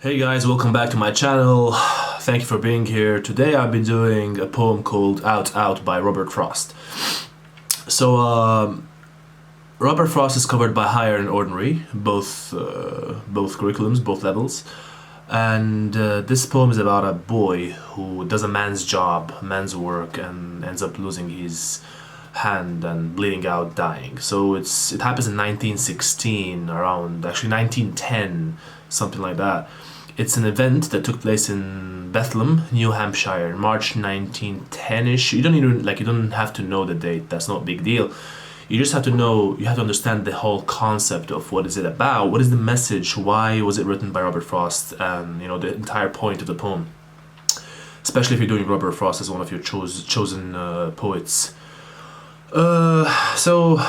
Hey guys, welcome back to my channel. Thank you for being here. Today I'll be doing a poem called Out Out by Robert Frost. So Robert Frost is covered by Higher and Ordinary, both curriculums, both levels. And this poem is about a boy who does a man's job, man's work, and ends up losing his hand and bleeding out, dying. So it happens in 1916, around actually 1910, something like that. It's an event that took place in Bethlehem, New Hampshire, in March 1910ish. You don't have to know the date. That's not a big deal. You just have to know. You have to understand the whole concept of what is it about. What is the message? Why was it written by Robert Frost? And the entire point of the poem. Especially if you're doing Robert Frost as one of your chosen poets. So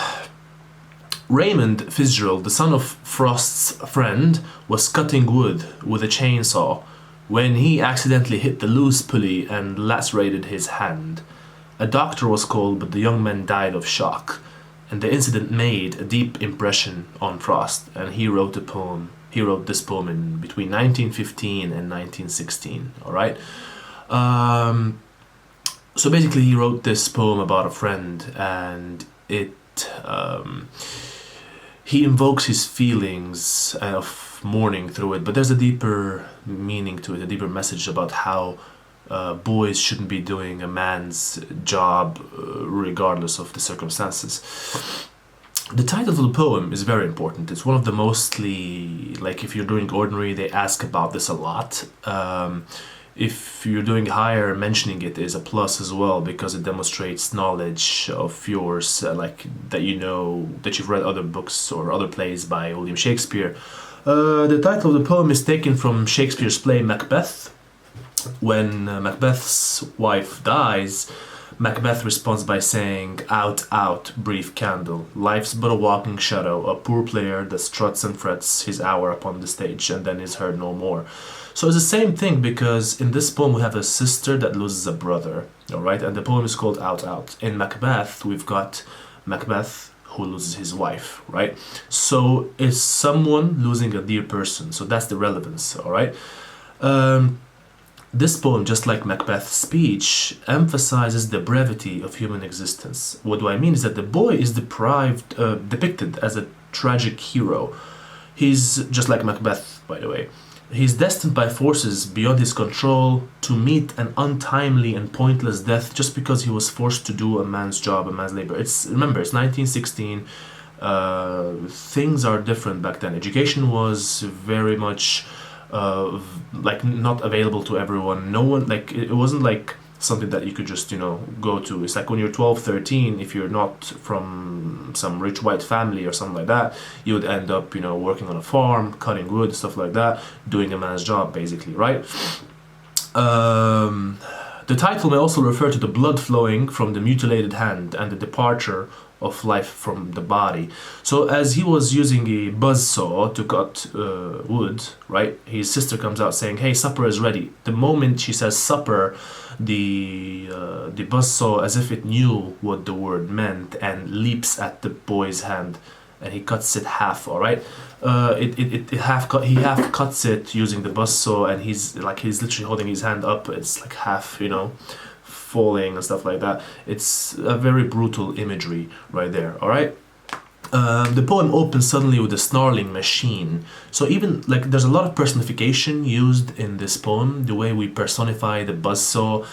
Raymond Fitzgerald, the son of Frost's friend, was cutting wood with a chainsaw when he accidentally hit the loose pulley and lacerated his hand. A doctor was called, but the young man died of shock, and the incident made a deep impression on Frost, and he wrote this poem in between 1915 and 1916. All right. So basically, he wrote this poem about a friend, and he invokes his feelings of mourning through it, but there's a deeper meaning to it, a deeper message about how boys shouldn't be doing a man's job regardless of the circumstances. The title of the poem is very important. It's one of the mostly, like if you're doing ordinary, they ask about this a lot. If you're doing higher, mentioning it is a plus as well, because it demonstrates knowledge of yours, like that that you've read other books or other plays by William Shakespeare. The title of the poem is taken from Shakespeare's play Macbeth. When Macbeth's wife dies, Macbeth responds by saying, "Out, out, brief candle. Life's but a walking shadow, a poor player that struts and frets his hour upon the stage and then is heard no more." So it's the same thing, because in this poem we have a sister that loses a brother, all right? And the poem is called Out, Out. In Macbeth, we've got Macbeth who loses his wife, right? So it's someone losing a dear person. So that's the relevance, all right? This poem, just like Macbeth's speech, emphasizes the brevity of human existence. What do I mean is that the boy is depicted as a tragic hero. He's just like Macbeth, by the way. He's destined by forces beyond his control to meet an untimely and pointless death just because he was forced to do a man's job, a man's labor. Remember, it's 1916. Things are different back then. Education was very much not available to everyone. No one, it wasn't like something that you could just go to. It's like when you're 12, 13, if you're not from some rich white family or something like that, you would end up working on a farm, cutting wood, stuff like that, doing a man's job basically, right? The title may also refer to the blood flowing from the mutilated hand and the departure of life from the body. So as he was using a buzzsaw to cut wood, right, his sister comes out saying, "Hey, supper is ready." The moment she says supper, the buzzsaw, as if it knew what the word meant, and leaps at the boy's hand, and he cuts it half. All right, he half cuts it using the buzzsaw, and he's literally holding his hand up. It's like half, falling and stuff like that. It's a very brutal imagery right there. All right. The poem opens suddenly with a snarling machine. So even there's a lot of personification used in this poem. The way we personify the buzzsaw,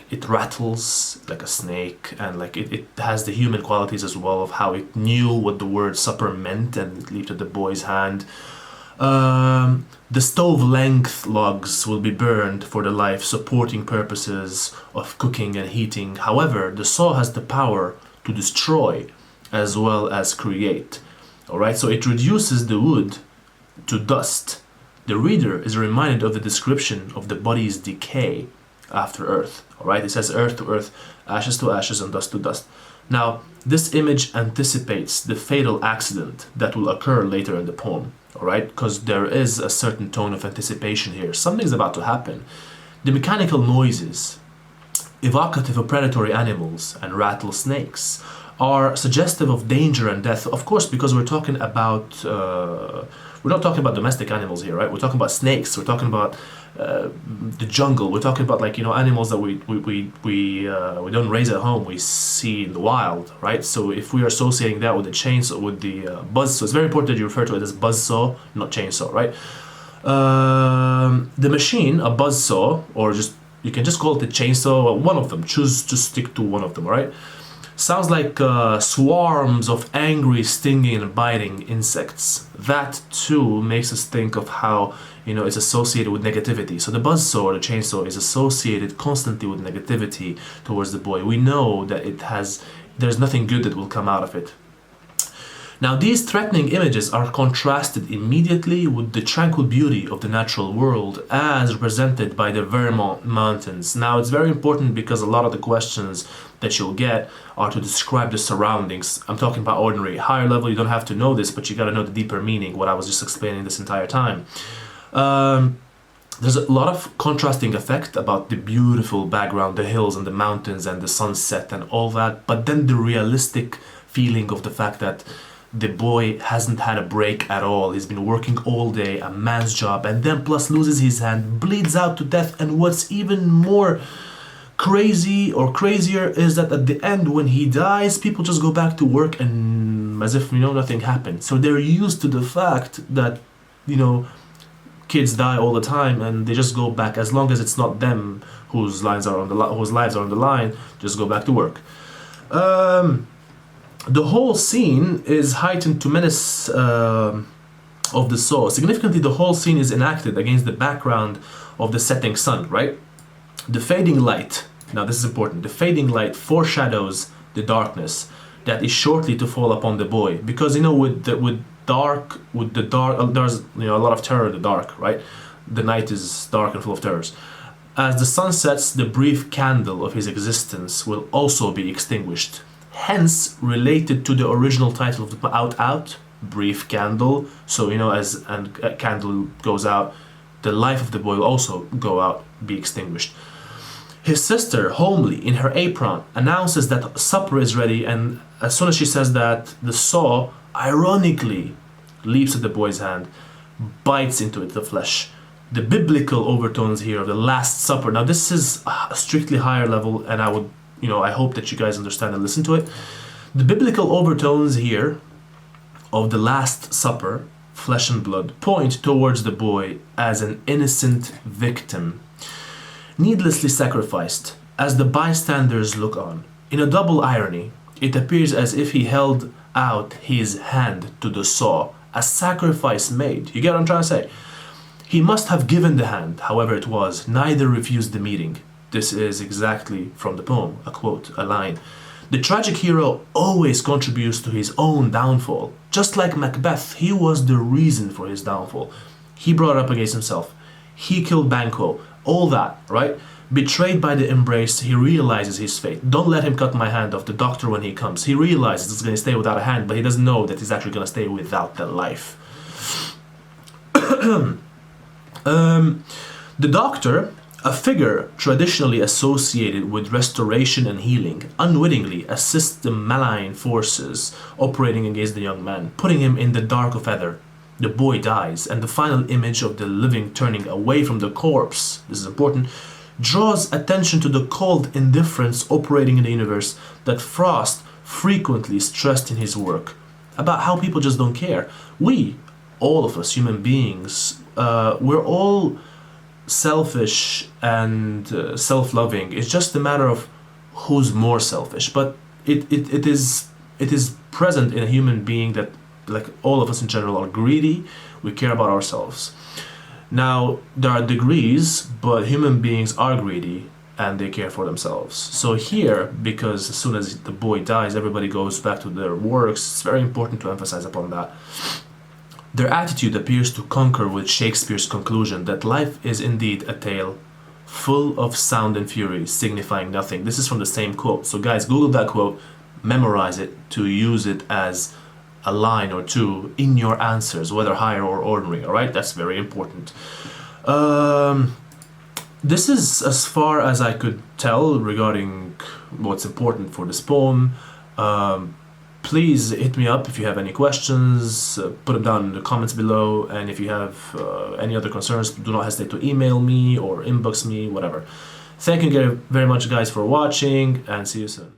it rattles like a snake, and it has the human qualities as well of how it knew what the word supper meant and it leaped at the boy's hand. The stove-length logs will be burned for the life-supporting purposes of cooking and heating. However, the saw has the power to destroy as well as create. All right, so it reduces the wood to dust. The reader is reminded of the description of the body's decay after earth. All right, it says earth to earth, ashes to ashes, and dust to dust. Now, this image anticipates the fatal accident that will occur later in the poem. All right, because there is a certain tone of anticipation here. Something's about to happen. The mechanical noises, evocative of predatory animals and rattlesnakes, are suggestive of danger and death. Of course, because we're talking about we're not talking about domestic animals here, right? We're talking about snakes. We're talking about the jungle. We're talking about like animals that we don't raise at home. We see in the wild, right? So if we are associating that with the chainsaw, with the buzzsaw, it's very important that you refer to it as buzzsaw, not chainsaw, right? The machine, a buzzsaw, or just you can just call it a chainsaw. One of them. Choose to stick to one of them, right? Sounds like swarms of angry, stinging, and biting insects. That too makes us think of how it's associated with negativity. So the buzzsaw or the chainsaw is associated constantly with negativity towards the boy. We know that there's nothing good that will come out of it. Now, these threatening images are contrasted immediately with the tranquil beauty of the natural world as represented by the Vermont mountains. Now, it's very important because a lot of the questions that you'll get are to describe the surroundings. I'm talking about ordinary. Higher level, you don't have to know this, but you got to know the deeper meaning, what I was just explaining this entire time. There's a lot of contrasting effect about the beautiful background, the hills and the mountains and the sunset and all that, but then the realistic feeling of the fact that the boy hasn't had a break at all. He's been working all day, a man's job, and then plus loses his hand, bleeds out to death. And what's even more crazy or crazier is that at the end, when he dies, people just go back to work and as if nothing happened. So they're used to the fact that kids die all the time, and they just go back as long as it's not them whose lives are on the line. Just go back to work. The whole scene is heightened to menace of the saw. Significantly, the whole scene is enacted against the background of the setting sun, right? The fading light, now this is important, the fading light foreshadows the darkness that is shortly to fall upon the boy. Because, with the dark, there's a lot of terror in the dark, right? The night is dark and full of terrors. As the sun sets, the brief candle of his existence will also be extinguished. Hence, related to the original title of the Out, brief candle. So, as a candle goes out, the life of the boy will also go out, be extinguished. His sister, Homely, in her apron, announces that supper is ready, and as soon as she says that, the saw, ironically, leaps at the boy's hand, bites into it, the flesh. The biblical overtones here of the Last Supper. Now, this is a strictly higher level, and I hope that you guys understand and listen to it. The biblical overtones here of the Last Supper, flesh and blood, point towards the boy as an innocent victim, needlessly sacrificed, as the bystanders look on. In a double irony, it appears as if he held out his hand to the saw, a sacrifice made. You get what I'm trying to say? He must have given the hand, however it was, neither refused the meeting. This is exactly from the poem, a quote, a line. The tragic hero always contributes to his own downfall. Just like Macbeth, he was the reason for his downfall. He brought up against himself. He killed Banquo. All that, right? Betrayed by the embrace, he realizes his fate. Don't let him cut my hand off, the doctor, when he comes. He realizes he's going to stay without a hand, but he doesn't know that he's actually going to stay without the life. The doctor, a figure traditionally associated with restoration and healing, unwittingly assists the malign forces operating against the young man, putting him in the dark of heather. The boy dies, and the final image of the living turning away from the corpse, this is important, draws attention to the cold indifference operating in the universe that Frost frequently stressed in his work, about how people just don't care. We, all of us human beings, we're all selfish and self-loving. It's just a matter of who's more selfish, but it is present in a human being that, like all of us in general, are greedy. We care about ourselves. Now, there are degrees, but human beings are greedy and they care for themselves. So here, because as soon as the boy dies, everybody goes back to their works, it's very important to emphasize upon that. Their attitude appears to concur with Shakespeare's conclusion that life is indeed a tale full of sound and fury, signifying nothing. This is from the same quote. So guys, Google that quote, memorize it to use it as a line or two in your answers, whether higher or ordinary, all right? That's very important. This is as far as I could tell regarding what's important for this poem. Please hit me up if you have any questions, put them down in the comments below, and if you have any other concerns, do not hesitate to email me or inbox me, whatever. Thank you very much, guys, for watching, and see you soon.